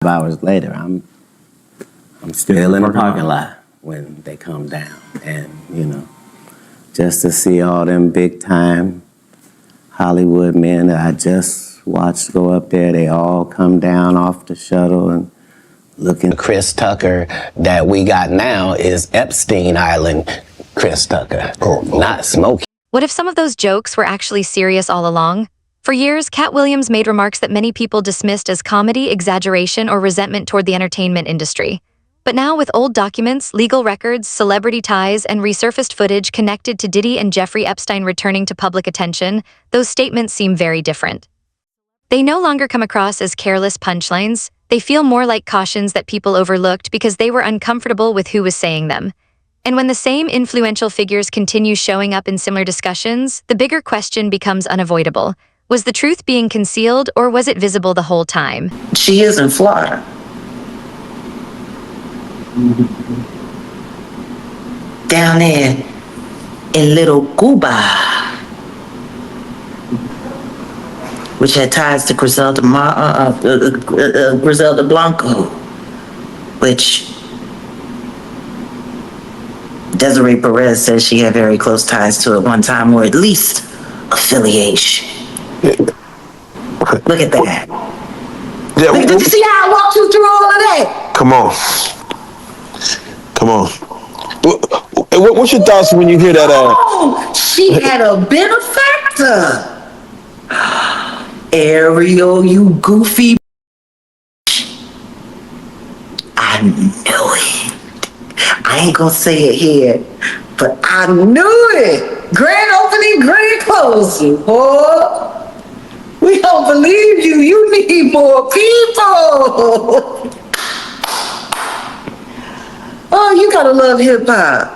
hours later, I'm still in the parking lot when they come down. And, just to see all them big time Hollywood men that I just watched go up there, they all come down off the shuttle and looking. Chris Tucker that we got now is Epstein Island Chris Tucker, not Smokey. What if some of those jokes were actually serious all along? For years, Katt Williams made remarks that many people dismissed as comedy, exaggeration, or resentment toward the entertainment industry. But now, with old documents, legal records, celebrity ties, and resurfaced footage connected to Diddy and Jeffrey Epstein returning to public attention, those statements seem very different. They no longer come across as careless punchlines. They feel more like cautions that people overlooked because they were uncomfortable with who was saying them. And when the same influential figures continue showing up in similar discussions, the bigger question becomes unavoidable. Was the truth being concealed, or was it visible the whole time? She is in Florida. Down there in Little Cuba, which had ties to Griselda Blanco, which Desiree Perez says she had very close ties to at one time, or at least affiliation. Look at that. Yeah, Did you see how I walked you through all of that? Come on. What's your thoughts when you hear that? Oh, she had a benefactor. Ariel, you goofy. I knew it. I ain't gonna say it here, but I knew it. Grand opening, grand closing, boy. We don't believe you. You need more people. Oh, you gotta love hip hop.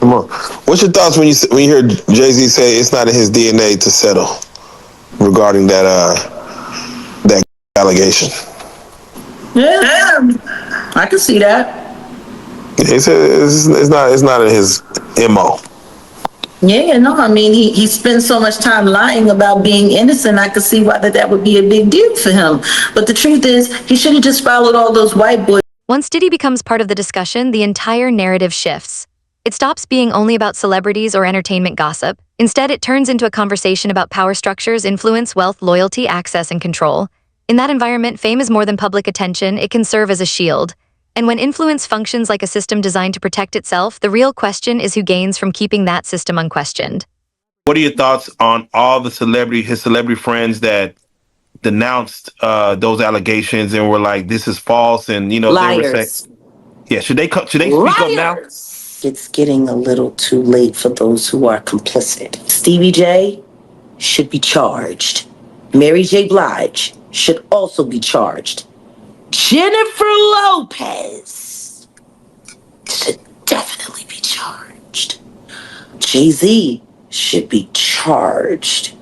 Come on. What's your thoughts when you hear Jay-Z say it's not in his DNA to settle regarding that allegation? Yeah, I can see that. He said it's not in his MO. Yeah, no, I mean, he spends so much time lying about being innocent, I could see why that would be a big deal for him. But the truth is, he should have just followed all those white boys. Once Diddy becomes part of the discussion, the entire narrative shifts. It stops being only about celebrities or entertainment gossip. Instead, it turns into a conversation about power structures, influence, wealth, loyalty, access, and control. In that environment, fame is more than public attention. It can serve as a shield. And when influence functions like a system designed to protect itself, the real question is who gains from keeping that system unquestioned. What are your thoughts on all the his celebrity friends that denounced those allegations and were like, "This is false," and Liars. they were saying, "Yeah, should they speak up now?" It's getting a little too late for those who are complicit. Stevie J should be charged. Mary J. Blige should also be charged. Jennifer Lopez should definitely be charged. Jay-Z should be charged.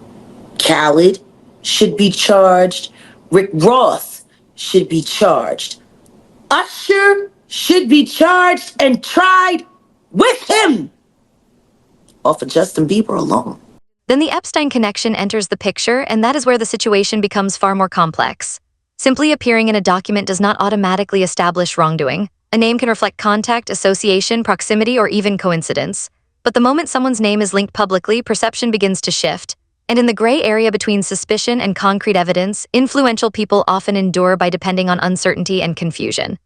Khaled should be charged. Rick Ross should be charged. Usher should be charged and tried with him. Or for Justin Bieber alone. Then the Epstein connection enters the picture, and that is where the situation becomes far more complex. Simply appearing in a document does not automatically establish wrongdoing. A name can reflect contact, association, proximity, or even coincidence. But the moment someone's name is linked publicly, perception begins to shift. And in the gray area between suspicion and concrete evidence, influential people often endure by depending on uncertainty and confusion.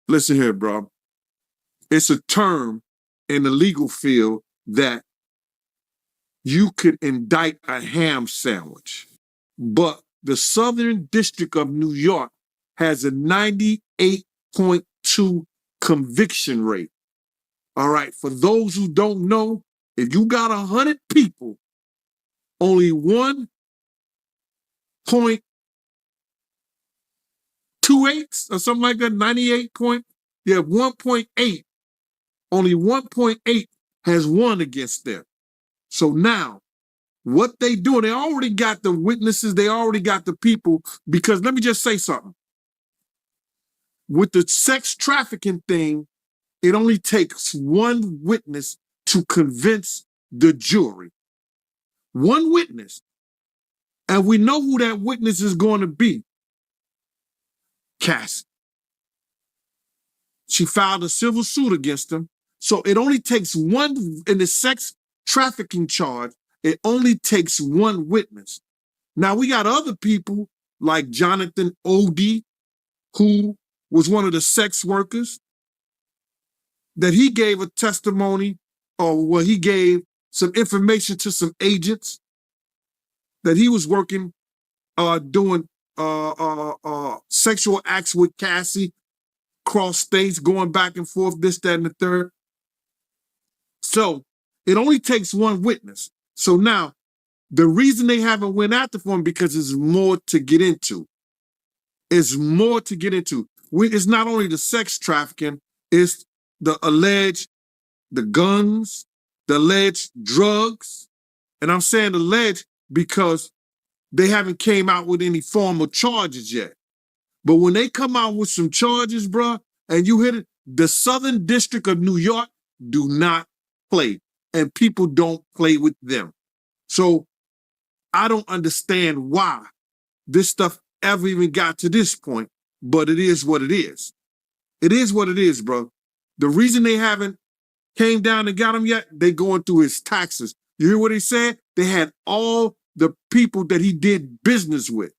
Listen here, bro. It's a term in the legal field that you could indict a ham sandwich, but the Southern District of New York has a 98.2 conviction rate. All right, for those who don't know, if you got 100 people, only 1.28 or something like that, 1.8, only 1.8 has won against them. So now, what they doing, they already got the witnesses, they already got the people, because let me just say something. With the sex trafficking thing, it only takes one witness to convince the jury. One witness. And we know who that witness is going to be. Cassie. She filed a civil suit against him. So it only takes one, in the sex trafficking charge, it only takes one witness. Now we got other people like Jonathan Odie, who was one of the sex workers, that he gave a testimony, or well, he gave some information to some agents that he was working, doing sexual acts with Cassie, cross states, going back and forth, this, that, and the third. So it only takes one witness. So now, the reason they haven't went after for him because there's more to get into. It's more to get into. It's not only the sex trafficking, it's the guns, the alleged drugs. And I'm saying alleged because they haven't came out with any formal charges yet. But when they come out with some charges, bruh, and you hit it, the Southern District of New York do not play. And people don't play with them. So I don't understand why this stuff ever even got to this point, but it is what it is. It is what it is, bro. The reason they haven't came down and got him yet, they going through his taxes. You hear what he said? They had all the people that he did business with.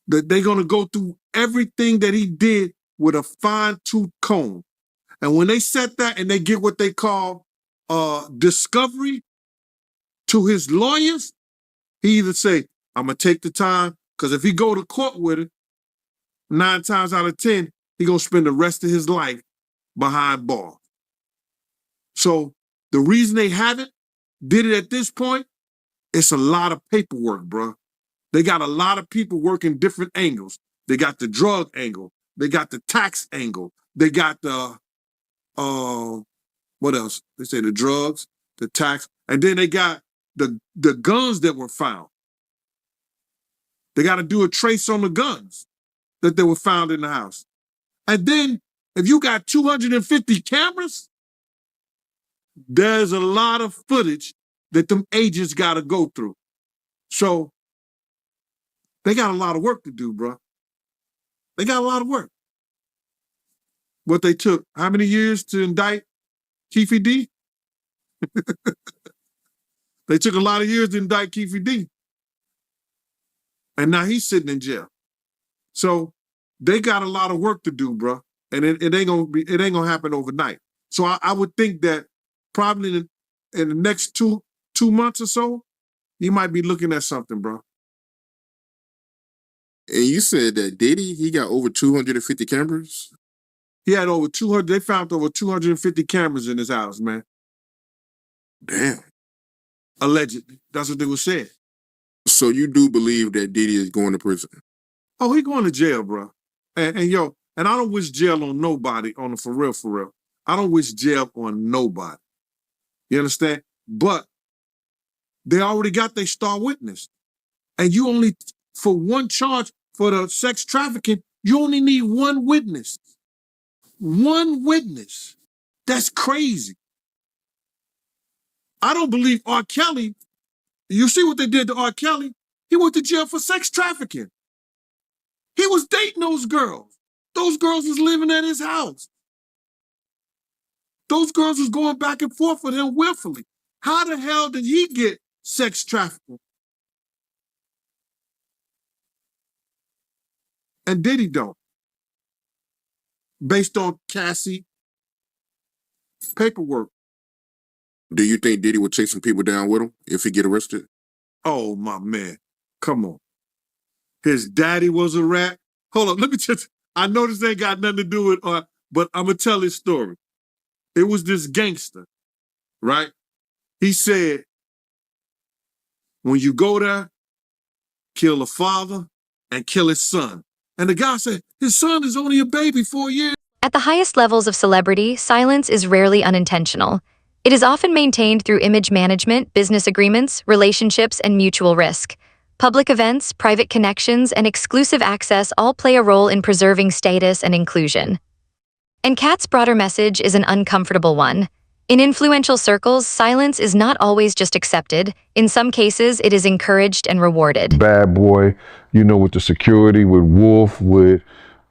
That they're going to go through everything that he did with a fine-tooth comb. And when they set that and they get what they call discovery to his lawyers, he either say, I'm going to take the time, because if he go to court with it, 9 times out of 10, he going to spend the rest of his life behind bars. So the reason they haven't did it at this point, it's a lot of paperwork, bro. They got a lot of people working different angles. They got the drug angle. They got the tax angle. They got the, what else? They say the drugs, the tax, and then they got the guns that were found. They got to do a trace on the guns that they were found in the house. And then if you got 250 cameras, there's a lot of footage that them agents got to go through. So they got a lot of work to do, bro. They got a lot of work. What they took, how many years to indict Keefe D? They took a lot of years to indict Keefe D. And now he's sitting in jail. So they got a lot of work to do, bro. And it ain't gonna happen overnight. So I would think that probably in the next two months or so, you might be looking at something, bro. And you said that Diddy, he got over 250 cameras? He had over 200, they found over 250 cameras in his house, man. Damn. Allegedly. That's what they were saying. So you do believe that Diddy is going to prison? Oh, he going to jail, bro. And I don't wish jail on nobody, on the for real. I don't wish jail on nobody. You understand? But they already got their star witness. And you only, for one charge for the sex trafficking, you only need one witness. One witness. That's crazy. I don't believe R. Kelly, you see what they did to R. Kelly? He went to jail for sex trafficking. He was dating those girls. Those girls was living at his house. Those girls was going back and forth with him willfully. How the hell did he get sex trafficking? And Diddy don't. Based on Cassie paperwork. Do you think Diddy would chase some people down with him if he get arrested? Oh, my man. Come on. His daddy was a rat. Hold on, let me I know this ain't got nothing to do with, but I'm going to tell his story. It was this gangster, right? He said, when you go there, kill the father and kill his son. And the guy said, his son is only a baby, 4 years. At the highest levels of celebrity, silence is rarely unintentional. It is often maintained through image management, business agreements, relationships, and mutual risk. Public events, private connections, and exclusive access all play a role in preserving status and inclusion. And Katt's broader message is an uncomfortable one. In influential circles, silence is not always just accepted. In some cases, it is encouraged and rewarded. Bad boy, with the security, with Wolf, with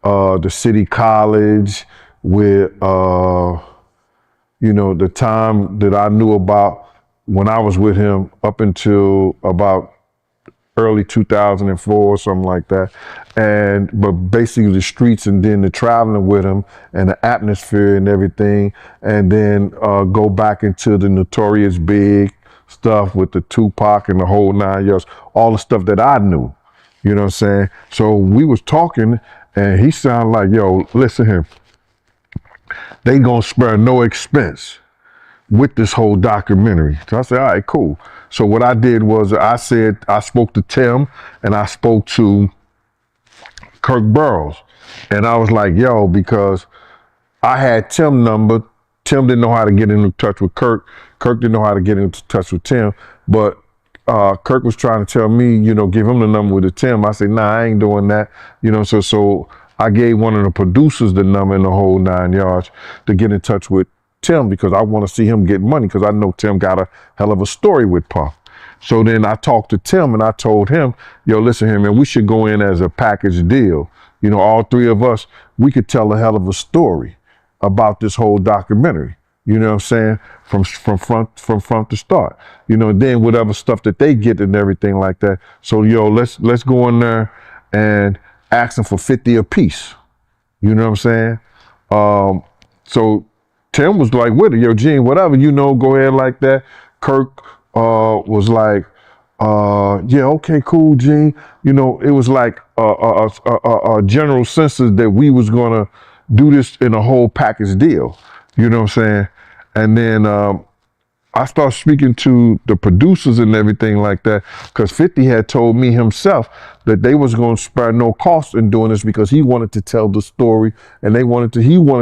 the city college, with, you know, the time that I knew about when I was with him up until about early 2004 or something like that. But basically the streets and then the traveling with him and the atmosphere and everything. And then go back into the Notorious Big stuff with the Tupac and the whole 9 yards, all the stuff that I knew, you know what I'm saying? So we was talking and he sounded like, yo, listen here, they gonna spare no expense with this whole documentary. So I said, all right, cool. So what I did was I spoke to Tim and I spoke to Kirk Burrows. And I was like, yo, because I had Tim's number. Tim didn't know how to get in touch with Kirk. Kirk didn't know how to get in touch with Tim. But Kirk was trying to tell me, you know, give him the number with the Tim. I said, nah, I ain't doing that. You know, so I gave one of the producers the number in the whole 9 yards to get in touch with Tim because I want to see him get money because I know Tim got a hell of a story with Puff. So then I talked to Tim and I told him, yo, listen here, man, we should go in as a package deal. You know, all three of us, we could tell a hell of a story about this whole documentary. You know what I'm saying? From front to start. You know, and then whatever stuff that they get and everything like that. So yo, let's go in there and ask them for 50 apiece. You know what I'm saying? So Tim was like with it, yo, Gene, whatever, you know, go ahead like that. Kirk was like, yeah, okay, cool, Gene. You know, it was like a general census that we was gonna do this in a whole package deal. You know what I'm saying? And then I started speaking to the producers and everything like that because 50 had told me himself that they was going to spare no cost in doing this because he wanted to tell the story and he wanted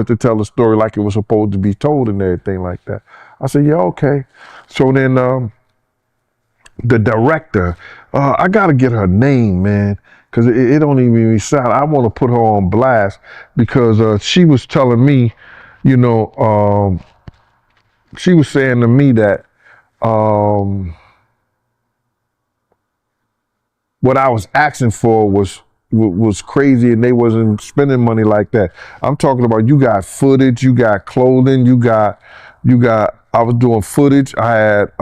to tell the story like it was supposed to be told and everything like that. I said, yeah, okay. So then the director, I got to get her name, man, because it don't even sound, I want to put her on blast because she was telling me, you know, she was saying to me that what I was asking for was crazy and they wasn't spending money like that. I'm talking about you got footage, you got clothing, you got, I was doing footage, I had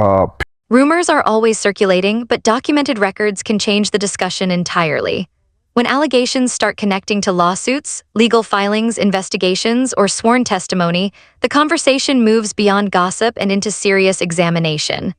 Rumors are always circulating, but documented records can change the discussion entirely. When allegations start connecting to lawsuits, legal filings, investigations, or sworn testimony, the conversation moves beyond gossip and into serious examination.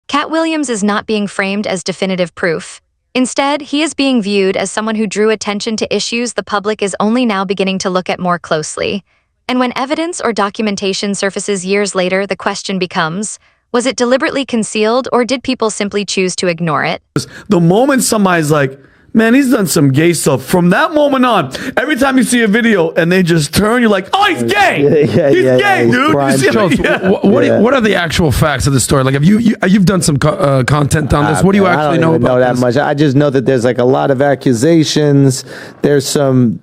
Katt Williams is not being framed as definitive proof. Instead, he is being viewed as someone who drew attention to issues the public is only now beginning to look at more closely. And when evidence or documentation surfaces years later, the question becomes, was it deliberately concealed or did people simply choose to ignore it? The moment somebody's like, man, he's done some gay stuff. From that moment on, every time you see a video and they just turn, you're like, oh, he's gay. He's gay, dude. You see Jones, what are the actual facts of the story? Like, you've done some content on this. What do you actually know about that much. I just know that there's like a lot of accusations. There's some,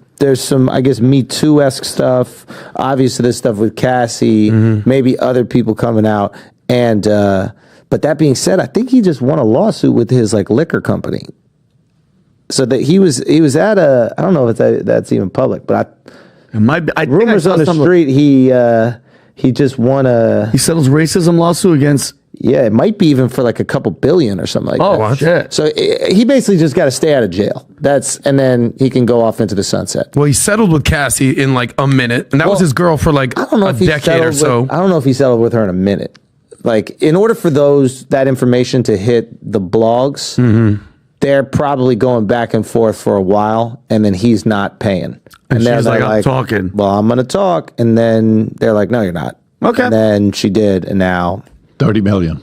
I guess, Me Too-esque stuff. Obviously, there's stuff with Cassie, maybe other people coming out. And, but that being said, I think he just won a lawsuit with his like liquor company. So that he was at a, I don't know if that's even public, but rumors on the street he just won he settles racism lawsuit against. Yeah, it might be even for like a couple billion or something like that. Oh shit! So he basically just got to stay out of jail. And then he can go off into the sunset. Well, he settled with Cassie in like a minute, and that was his girl for like a decade or so. I don't know if he settled with her in a minute. Like in order for that information to hit the blogs. They're probably going back and forth for a while, and then he's not paying. And she's like, I'm talking. Well, I'm going to talk. And then they're like, no, you're not. Okay. And then she did, and now 30 million.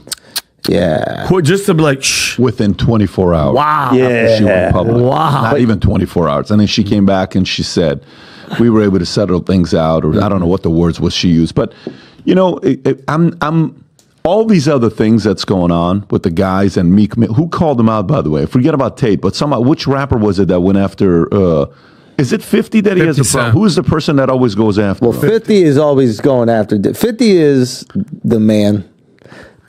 Yeah. Just to be like, shh. Within 24 hours. Wow. After she went public. Wow. Not even 24 hours. And then she came back and she said, we were able to settle things out, or I don't know what the words was she used. But, you know, I'm all these other things that's going on with the guys and Meek Mill. Who called them out, by the way? Forget about Tate, but which rapper was it that went after? Is it 50 that he has a problem? Who's the person that always goes after? Well, 50 is always going after. 50 is the man.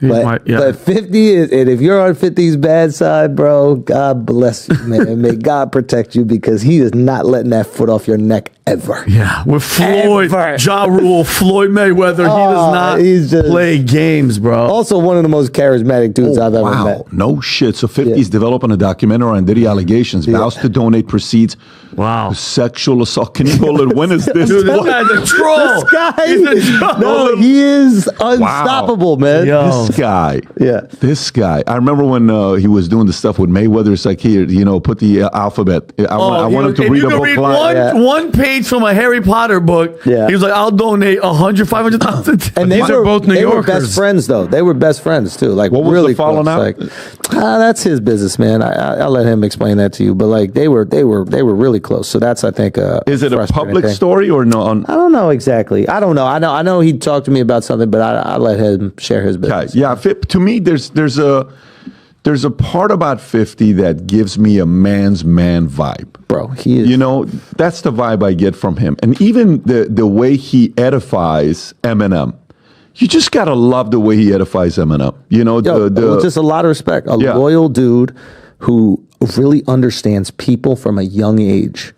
But 50 is, and if you're on 50's bad side, bro, God bless you, man. May God protect you because he is not letting that foot off your neck ever. Yeah, with Floyd, Ja Rule, Floyd Mayweather, he does not play games, bro. Also, one of the most charismatic dudes I've ever met. No shit. So 50's developing a documentary on Diddy allegations, vows to donate proceeds to sexual assault. Can you hold it? When is this? Dude, this guy's a troll. This guy, He's a troll. no, he is unstoppable, man. This guy. Yeah. This guy. I remember when he was doing the stuff with Mayweather. It's like, here, put the alphabet. I want him to read a book. One page from a Harry Potter book. Yeah. He was like, I'll donate 100, 500,000. And they were both New Yorkers. They were best friends, though. They were best friends, too. Like, what was really the falling out? Like, that's his business, man. I'll let him explain that to you. But, like, they were really close. So that's, I think, is it a public story or no? I don't know exactly. I don't know. I know he talked to me about something, but I let him share his business. Yeah. To me, there's a part about 50 that gives me a man's man vibe. Bro, he is. That's the vibe I get from him. And even the way he edifies Eminem. You just got to love the way he edifies Eminem. Just a lot of respect. A loyal dude who really understands people from a young age.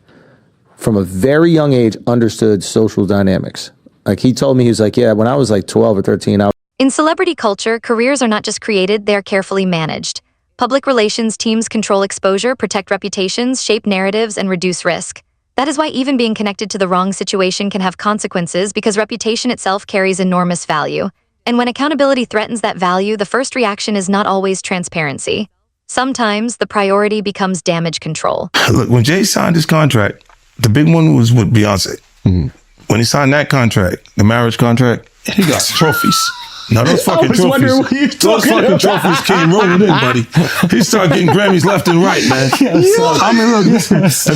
From a very young age, understood social dynamics. Like he told me, he was like, yeah, when I was like 12 or 13, In celebrity culture, careers are not just created, they are carefully managed. Public relations teams control exposure, protect reputations, shape narratives, and reduce risk. That is why even being connected to the wrong situation can have consequences because reputation itself carries enormous value. And when accountability threatens that value, the first reaction is not always transparency. Sometimes the priority becomes damage control. Look, when Jay signed his contract, the big one was with Beyonce. Mm-hmm. When he signed that contract, the marriage contract, he got trophies. Now those fucking trophies, trophies came rolling in, buddy. He started getting Grammys left and right, man. I mean, look, if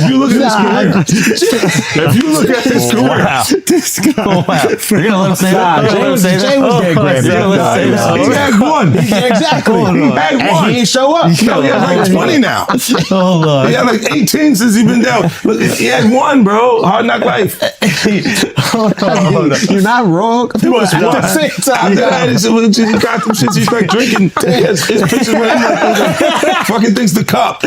you look at his career, this guy. You're gonna let him say that? Jay was getting Grammys. He had one. Exactly. He had one. And he ain't show up. He has like 20 now. He had like 18 since he's been down. Look, he had one, bro. Hard Knock Life. You're not wrong. He was one. At the same time. He got them shits. He's like drinking. His pictures with him like fucking things to cup.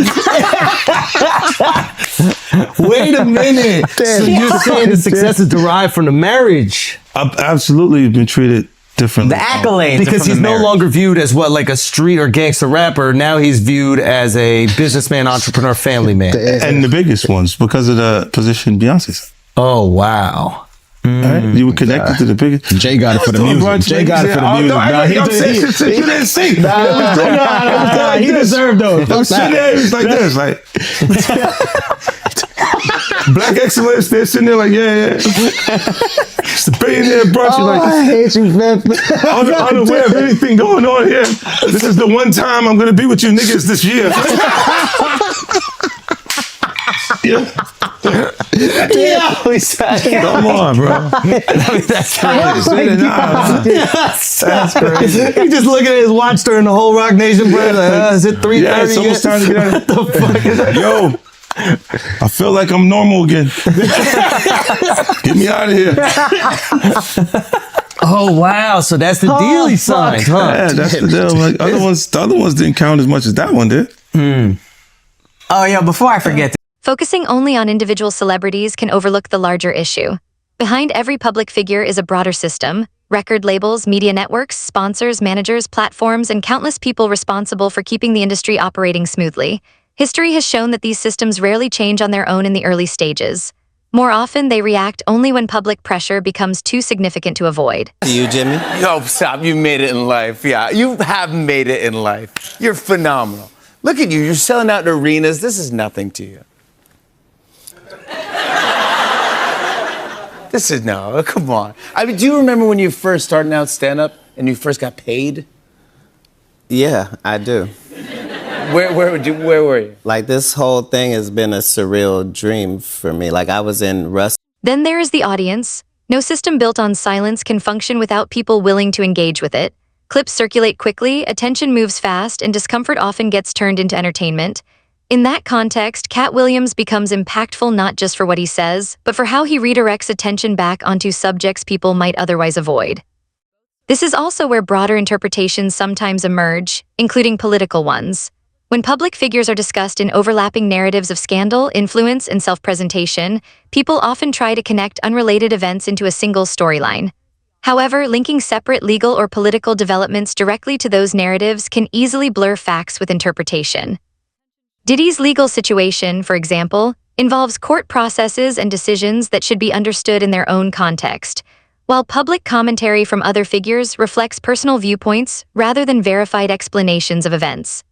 Wait a minute. So you're saying the success is derived from the marriage? I've absolutely been treated differently. The accolades. Because he's no longer viewed as like a street or gangster rapper. Now he's viewed as a businessman, entrepreneur, family man. And the biggest ones because of the position Beyonce's. Oh, wow. Right? You were connected to the biggest. Jay got it for the music. Jay got it for the music. You didn't see. He deserved those. I'm sitting there, it's like this, like Black excellence. They're sitting there like, yeah. It's the billionaire brunch. Like, I hate you, man. Unaware of anything going on here. This is the one time I'm gonna be with you niggas this year. Come on, bro. That's crazy. He just looking at his watch during the whole Rock Nation, bro. Like, is it 3:30? Yeah, it's almost time to get out. What the fuck is that? Yo, I feel like I'm normal again. Get me out of here. Oh wow! So that's the deal he signed, huh? Yeah, that's the deal. Like, the other ones didn't count as much as that one did. Oh yeah. Before I forget. Focusing only on individual celebrities can overlook the larger issue. Behind every public figure is a broader system: record labels, media networks, sponsors, managers, platforms, and countless people responsible for keeping the industry operating smoothly. History has shown that these systems rarely change on their own in the early stages. More often, they react only when public pressure becomes too significant to avoid. You, Jimmy? Yo, stop. You made it in life. Yeah, you have made it in life. You're phenomenal. Look at you. You're selling out arenas. This is nothing to you. Come on. I mean, do you remember when you first started out stand-up and you first got paid? Yeah, I do. Where were you? Like, this whole thing has been a surreal dream for me. Like, I was in Then there is the audience. No system built on silence can function without people willing to engage with it. Clips circulate quickly, attention moves fast, and discomfort often gets turned into entertainment. In that context, Katt Williams becomes impactful not just for what he says, but for how he redirects attention back onto subjects people might otherwise avoid. This is also where broader interpretations sometimes emerge, including political ones. When public figures are discussed in overlapping narratives of scandal, influence, and self-presentation, people often try to connect unrelated events into a single storyline. However, linking separate legal or political developments directly to those narratives can easily blur facts with interpretation. Diddy's legal situation, for example, involves court processes and decisions that should be understood in their own context, while public commentary from other figures reflects personal viewpoints rather than verified explanations of events.